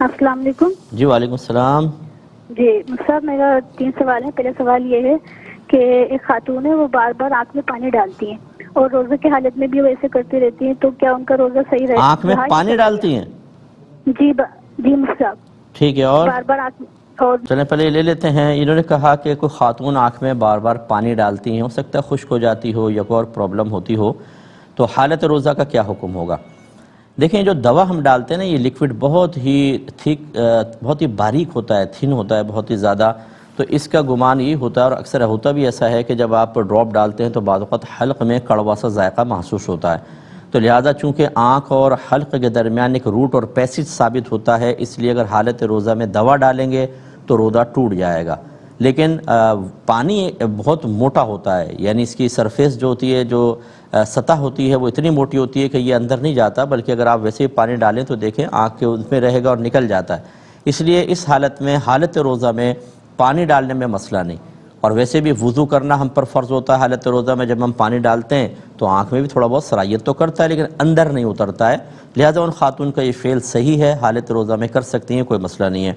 السلام علیکم۔ جی وعلیکم السلام۔ جی صاحب، میرا 3 سوال ہے۔ پہلا سوال یہ ہے کہ ایک خاتون ہے، وہ بار بار آنکھ میں پانی ڈالتی ہیں اور روزے کی حالت میں بھی وہ ایسے کرتی رہتی ہیں، تو کیا ان کا روزہ صحیح رہے؟ آنکھ میں پانی ڈالتی ہیں؟ جی صاحب، ٹھیک ہے، اور بار بار اور چلیں پہلے لے لیتے ہیں۔ انہوں نے کہا کہ کوئی خاتون آنکھ میں بار بار پانی ڈالتی ہیں، ہو سکتا ہے خشک ہو جاتی ہو یا کوئی اور پرابلم ہوتی ہو، تو حالت روزہ کا کیا حکم ہوگا؟ دیکھیں، جو دوا ہم ڈالتے ہیں نا، یہ لیکوڈ بہت ہی تھک، بہت ہی باریک ہوتا ہے، تھن ہوتا ہے بہت ہی زیادہ، تو اس کا گمان یہ ہوتا ہے، اور اکثر ہوتا بھی ایسا ہے کہ جب آپ ڈراپ ڈالتے ہیں تو بعض اوقات حلق میں کڑوا سا ذائقہ محسوس ہوتا ہے، تو لہذا چونکہ آنکھ اور حلق کے درمیان ایک روٹ اور پیسج ثابت ہوتا ہے، اس لیے اگر حالت روزہ میں دوا ڈالیں گے تو روزہ ٹوٹ جائے گا۔ لیکن پانی بہت موٹا ہوتا ہے، یعنی اس کی سرفیس جو ہوتی ہے، جو سطح ہوتی ہے، وہ اتنی موٹی ہوتی ہے کہ یہ اندر نہیں جاتا، بلکہ اگر آپ ویسے ہی پانی ڈالیں تو دیکھیں آنکھ کے ان میں رہے گا اور نکل جاتا ہے۔ اس لیے اس حالت میں، حالت روزہ میں پانی ڈالنے میں مسئلہ نہیں، اور ویسے بھی وضو کرنا ہم پر فرض ہوتا ہے حالت روزہ میں، جب ہم پانی ڈالتے ہیں تو آنکھ میں بھی تھوڑا بہت سرائیت تو کرتا ہے لیکن اندر نہیں اترتا ہے، لہذا ان خاتون کا یہ فعل صحیح ہے، حالت روزہ میں کر سکتی ہیں، کوئی مسئلہ نہیں ہے۔